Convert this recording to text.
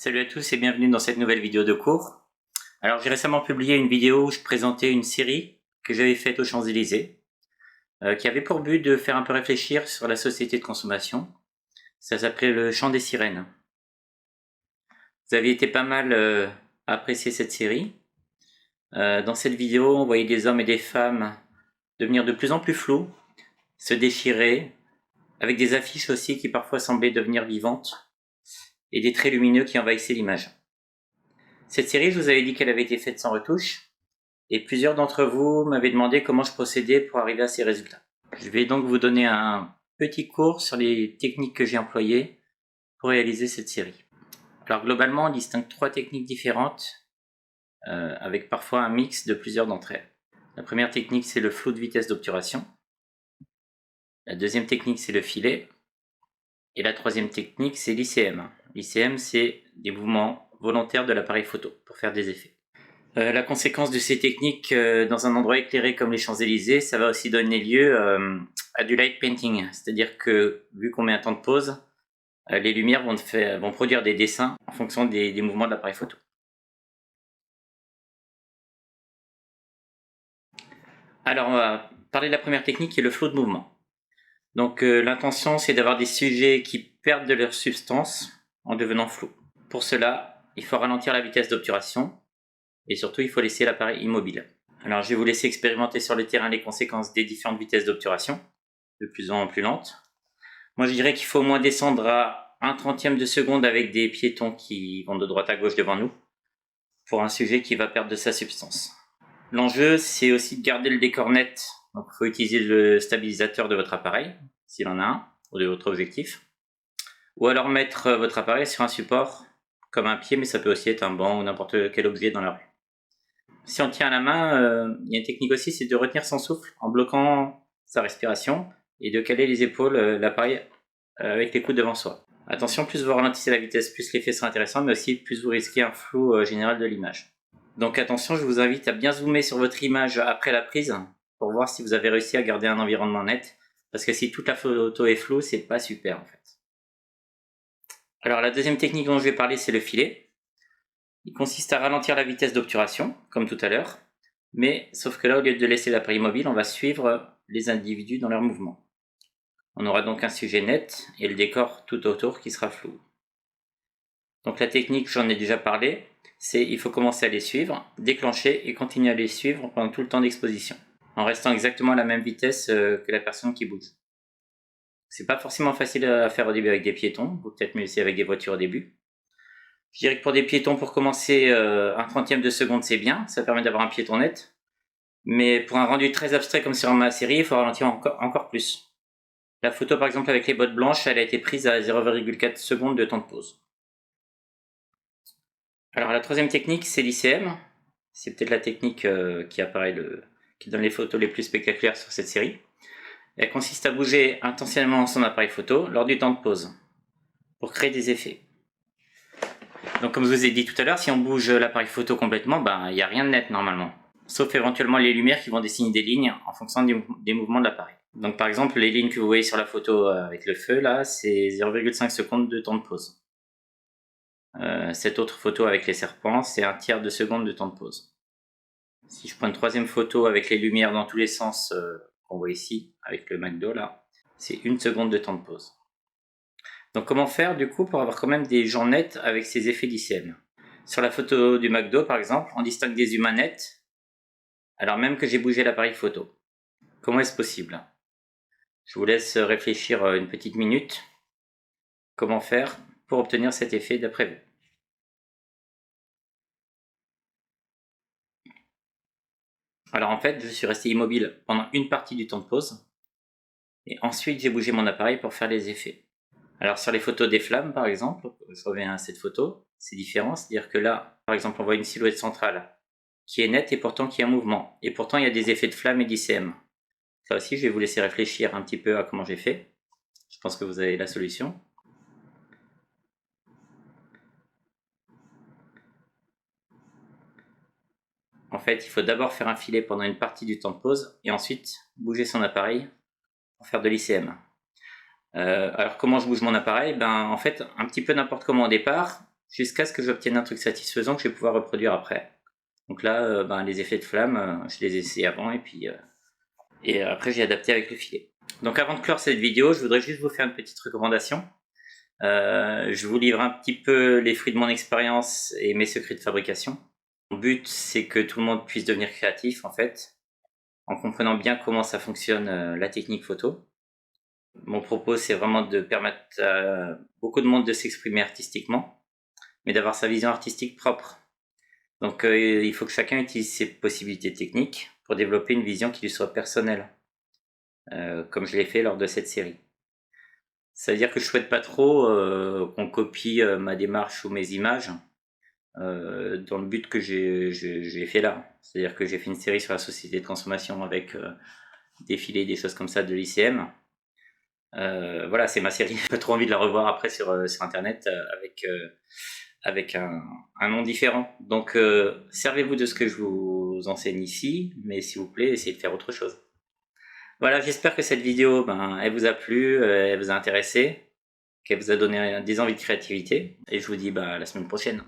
Salut à tous et bienvenue dans cette nouvelle vidéo de cours. Alors j'ai récemment publié une vidéo où je présentais une série que j'avais faite aux Champs-Élysées qui avait pour but de faire un peu réfléchir sur la société de consommation. Ça s'appelait Le Chant des Sirènes. Vous avez été pas mal à apprécier cette série. Dans cette vidéo, on voyait des hommes et des femmes devenir de plus en plus flous, se déchirer, avec des affiches aussi qui parfois semblaient devenir vivantes, et des traits lumineux qui envahissaient l'image. Cette série, je vous avais dit qu'elle avait été faite sans retouche, et plusieurs d'entre vous m'avaient demandé comment je procédais pour arriver à ces résultats. Je vais donc vous donner un petit cours sur les techniques que j'ai employées pour réaliser cette série. Alors globalement, on distingue 3 techniques différentes, avec parfois un mix de plusieurs d'entre elles. La première technique, c'est le flou de vitesse d'obturation. La deuxième technique, c'est le filet. Et la troisième technique, c'est l'ICM. L'ICM, c'est des mouvements volontaires de l'appareil photo pour faire des effets. La conséquence de ces techniques dans un endroit éclairé comme les Champs-Élysées, ça va aussi donner lieu à du light painting. C'est-à-dire que, vu qu'on met un temps de pause, les lumières vont produire des dessins en fonction des mouvements de l'appareil photo. Alors, on va parler de la première technique qui est le flou de mouvement. Donc, l'intention, c'est d'avoir des sujets qui perdent de leur substance en devenant flous. Pour cela, il faut ralentir la vitesse d'obturation et surtout, il faut laisser l'appareil immobile. Alors, je vais vous laisser expérimenter sur le terrain les conséquences des différentes vitesses d'obturation, de plus en plus lentes. Moi, je dirais qu'il faut au moins descendre à 1/30 de seconde avec des piétons qui vont de droite à gauche devant nous pour un sujet qui va perdre de sa substance. L'enjeu, c'est aussi de garder le décor net. Donc, il faut utiliser le stabilisateur de votre appareil, s'il en a un, ou de votre objectif. Ou alors mettre votre appareil sur un support, comme un pied, mais ça peut aussi être un banc ou n'importe quel objet dans la rue. Si on tient à la main, il y a une technique aussi, c'est de retenir son souffle en bloquant sa respiration et de caler les épaules, l'appareil avec les coudes devant soi. Attention, plus vous ralentissez la vitesse, plus l'effet sera intéressant, mais aussi plus vous risquez un flou général de l'image. Donc attention, je vous invite à bien zoomer sur votre image après la prise pour voir si vous avez réussi à garder un environnement net, parce que si toute la photo est floue, c'est pas super en fait. Alors la deuxième technique dont je vais parler, c'est le filet. Il consiste à ralentir la vitesse d'obturation, comme tout à l'heure, mais sauf que là, au lieu de laisser l'appareil mobile, on va suivre les individus dans leur mouvement. On aura donc un sujet net et le décor tout autour qui sera flou. Donc la technique, j'en ai déjà parlé, c'est il faut commencer à les suivre, déclencher et continuer à les suivre pendant tout le temps d'exposition, en restant exactement à la même vitesse que la personne qui bouge. C'est pas forcément facile à faire au début avec des piétons, ou peut-être mieux aussi avec des voitures au début. Je dirais que pour des piétons, pour commencer, 1/30 de seconde c'est bien, ça permet d'avoir un piéton net. Mais pour un rendu très abstrait comme sur ma série, il faut ralentir encore plus. La photo par exemple avec les bottes blanches, elle a été prise à 0,4 secondes de temps de pause. Alors la troisième technique, c'est l'ICM. C'est peut-être la technique qui donne les photos les plus spectaculaires sur cette série. Elle consiste à bouger intentionnellement son appareil photo lors du temps de pause, pour créer des effets. Donc comme je vous ai dit tout à l'heure, si on bouge l'appareil photo complètement, il n'y a rien de net normalement. Sauf éventuellement les lumières qui vont dessiner des lignes en fonction des mouvements de l'appareil. Donc par exemple, les lignes que vous voyez sur la photo avec le feu, là, c'est 0,5 secondes de temps de pause. Cette autre photo avec les serpents, c'est 1/3 de seconde de temps de pause. Si je prends une troisième photo avec les lumières dans tous les sens qu'on voit ici, avec le McDo là, c'est 1 seconde de temps de pause. Donc comment faire du coup pour avoir quand même des gens nets avec ces effets d'ICM? Sur la photo du McDo par exemple, on distingue des humains nets, alors même que j'ai bougé l'appareil photo. Comment est-ce possible? Je vous laisse réfléchir une petite minute. Comment faire pour obtenir cet effet d'après vous? Alors en fait, je suis resté immobile pendant une partie du temps de pause, et ensuite j'ai bougé mon appareil pour faire les effets. Alors sur les photos des flammes par exemple, je reviens à cette photo, c'est différent, c'est-à-dire que là, par exemple, on voit une silhouette centrale qui est nette et pourtant qui est en mouvement, et pourtant il y a des effets de flamme et d'ICM. Ça aussi, je vais vous laisser réfléchir un petit peu à comment j'ai fait. Je pense que vous avez la solution. En fait, il faut d'abord faire un filet pendant une partie du temps de pause et ensuite bouger son appareil pour faire de l'ICM. Alors comment je bouge mon appareil? En fait, un petit peu n'importe comment au départ, jusqu'à ce que j'obtienne un truc satisfaisant que je vais pouvoir reproduire après. Donc là, les effets de flamme, je les ai essayés avant et après j'ai adapté avec le filet. Donc avant de clore cette vidéo, je voudrais juste vous faire une petite recommandation. Je vous livre un petit peu les fruits de mon expérience et mes secrets de fabrication. Mon but, c'est que tout le monde puisse devenir créatif en fait, en comprenant bien comment ça fonctionne la technique photo. Mon propos, c'est vraiment de permettre à beaucoup de monde de s'exprimer artistiquement, mais d'avoir sa vision artistique propre. Donc il faut que chacun utilise ses possibilités techniques pour développer une vision qui lui soit personnelle, comme je l'ai fait lors de cette série. Ça veut dire que je souhaite pas trop qu'on copie ma démarche ou mes images dans le but que j'ai fait là. C'est-à-dire que j'ai fait une série sur la société de consommation avec des filets, des choses comme ça de l'ICM. Voilà, c'est ma série. J'ai pas trop envie de la revoir après sur internet avec un nom différent. Donc servez-vous de ce que je vous enseigne ici, mais s'il vous plaît, essayez de faire autre chose. Voilà, j'espère que cette vidéo, elle vous a plu, elle vous a intéressé, qu'elle vous a donné des envies de créativité, et je vous dis à la semaine prochaine.